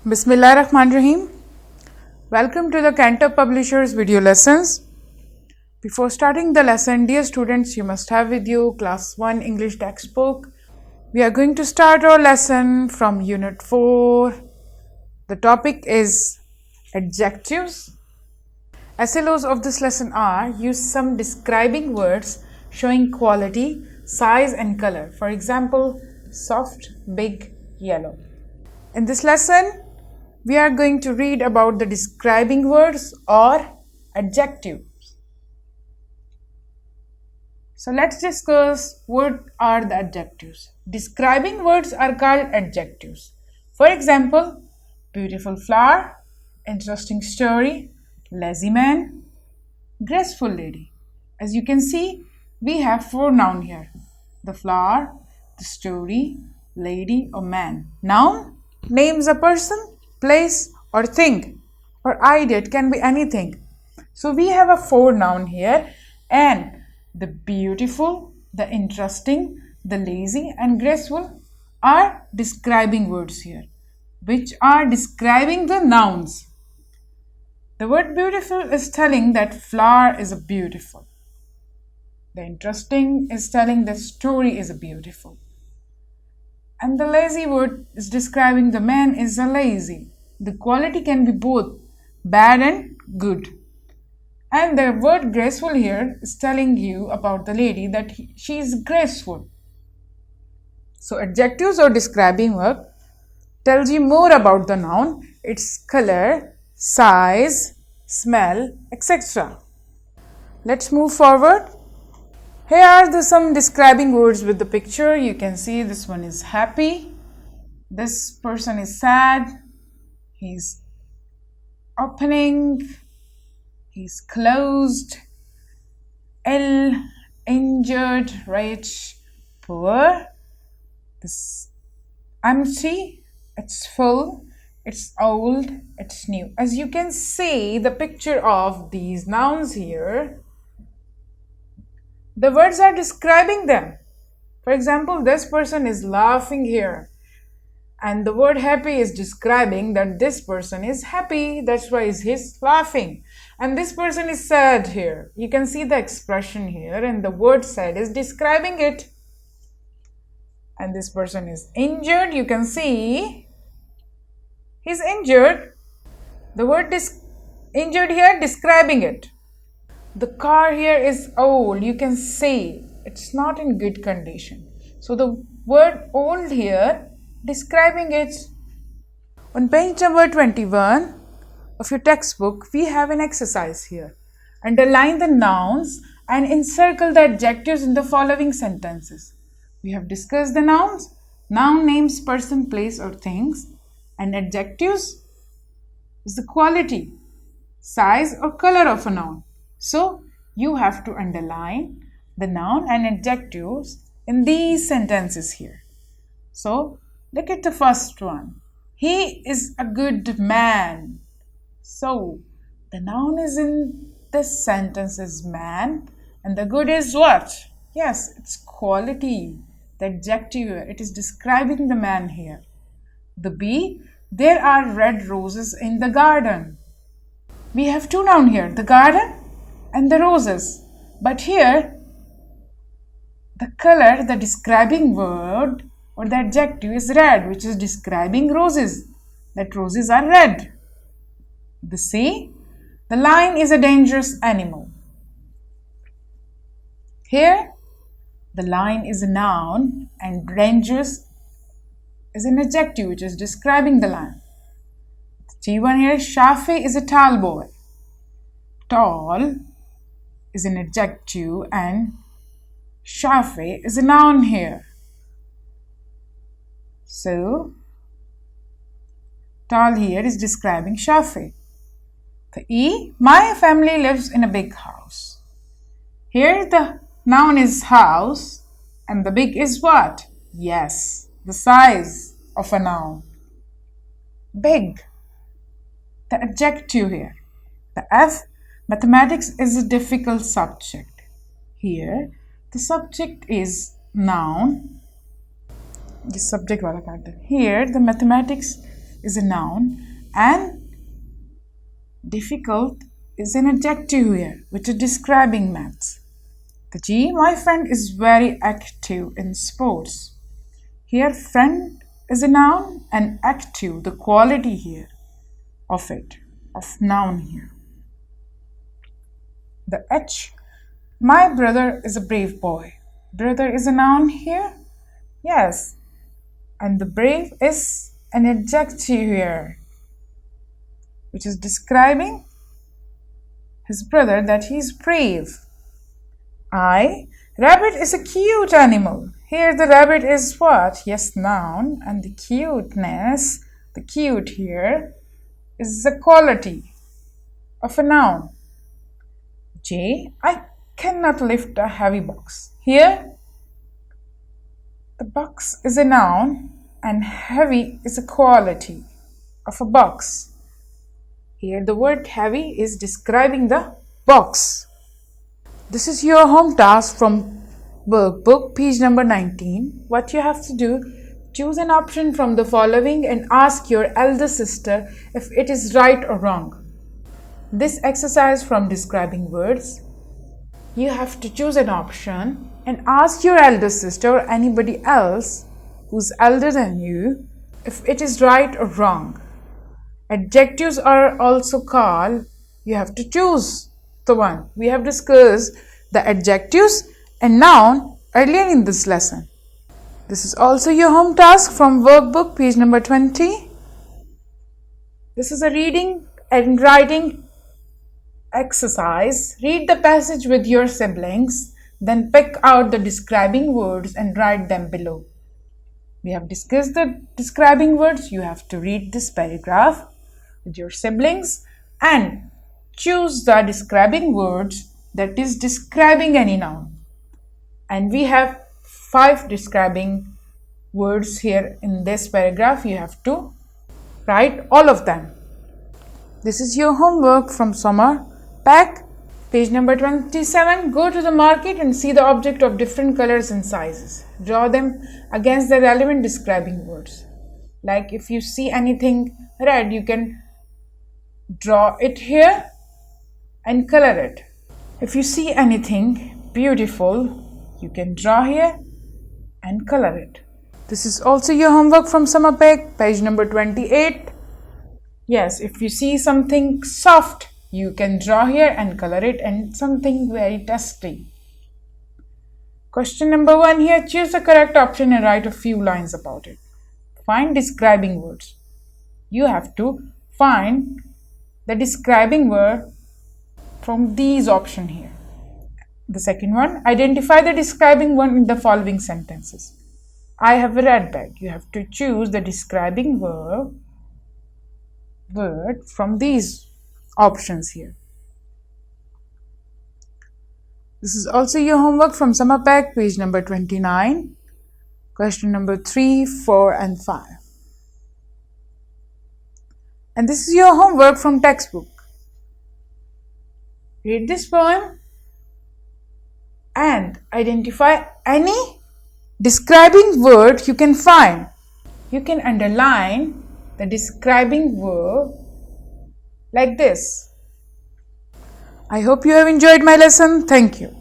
Bismillahirrahmanirrahim. Welcome to the Cantab Publishers video lessons. Before starting the lesson, dear students, you must have with you class 1 English textbook. We are going to start our lesson from unit 4. The topic is adjectives. SLOs of this lesson are: use some describing words showing quality, size and color. For example, soft, big, yellow. In this lesson, we are going to read about the describing words or adjectives. So let's discuss what are the adjectives. Describing words are called adjectives. For example, beautiful flower, interesting story, lazy man, graceful lady. As you can see, we have 4 nouns here: the flower, the story, lady or man. Noun names a person, place or thing or idea. It can be anything. So we have a 4 noun here, and the beautiful, the interesting, the lazy and graceful are describing words here, which are describing the nouns. The word beautiful is telling that flower is a beautiful. The interesting is telling that story is a beautiful. And the lazy word is describing the man is a lazy. The quality can be both bad and good. And the word graceful here is telling you about the lady that she is graceful. So adjectives or describing word tells you more about the noun, its color, size, smell, etc. Let's move forward. Here are some describing words with the picture. You can see this one is happy. This person is sad. He's opening. He's closed. Ill, injured, rich, poor. This empty. It's full. It's old. It's new. As you can see the picture of these nouns here, the words are describing them. For example, this person is laughing here, and the word happy is describing that this person is happy. That's why he's laughing. And this person is sad here. You can see the expression here, and the word sad is describing it. And this person is injured. You can see he's injured. The word injured here describing it. The car here is old. You can see it's not in good condition. So the word old here describing it. On page number 21 of your textbook, we have an exercise here. Underline the nouns and encircle the adjectives in the following sentences. We have discussed the nouns. Noun names person, place or things, and adjectives is the quality, size or color of a noun. So you have to underline the noun and adjectives in these sentences here. So look at the first one. He is a good man. So the noun is in this sentence is man, and the good is what? Yes, it's quality. The adjective, it is describing the man here. The B, there are red roses in the garden. We have 2 nouns here, the garden and the roses. But here, the color, the describing word or the adjective is red, which is describing roses, that roses are red. The C, the lion is a dangerous animal. Here, the lion is a noun and dangerous is an adjective, which is describing the lion. G1 here, Shafi is a tall boy. Tall is an adjective and Shafi is a noun here. So tall here is describing Shafi. The E, my family lives in a big house. Here the noun is house and the big is what? Yes, the size of a noun. Big, the adjective here. The F, mathematics is a difficult subject. Here the subject is noun. The subject wala kaat de. Here the mathematics is a noun and difficult is an adjective here, which is describing maths. The G, my friend is very active in sports. Here, friend is a noun and active, the quality here of noun here. The H, my brother is a brave boy. Brother is a noun here? Yes. And the brave is an adjective here, which is describing his brother that he is brave. I, rabbit is a cute animal. Here the rabbit is what? Yes, noun, and the cuteness, the cute here, is the quality of a noun. J, I cannot lift a heavy box. Here, the box is a noun and heavy is a quality of a box. Here the word heavy is describing the box. This is your home task from workbook, page number 19. What you have to do, choose an option from the following and ask your elder sister if it is right or wrong. This exercise from describing words, you have to choose an option and ask your elder sister or anybody else who's elder than you if it is right or wrong. Adjectives are also called, you have to choose the one. We have discussed the adjectives and noun earlier in this lesson. This is also your home task from workbook, page number 20. This is a reading and writing exercise. Read the passage with your siblings, then pick out the describing words and write them below. We have discussed the describing words. You have to read this paragraph with your siblings and choose the describing words that is describing any noun. And we have 5 describing words here in this paragraph. You have to write all of them. This is your homework from summer pack, page number 27. Go to the market and see the object of different colors and sizes. Draw them against the relevant describing words. Like if you see anything red, you can draw it here and color it. If you see anything beautiful, you can draw here and color it. This is also your homework from summer pack, page number 28. Yes, if you see something soft, you can draw here and color it, and something very tasty. Question number 1 here, choose the correct option and write a few lines about it. Find describing words. You have to find the describing word from these options here. The second one, identify the describing word in the following sentences. I have a red bag. You have to choose the describing word from these options here. This is also your homework from summer pack, page number 29. Question number 3, 4 and 5. And this is your homework from textbook. Read this poem and identify any describing word you can find. You can underline the describing word like this. I hope you have enjoyed my lesson. Thank you.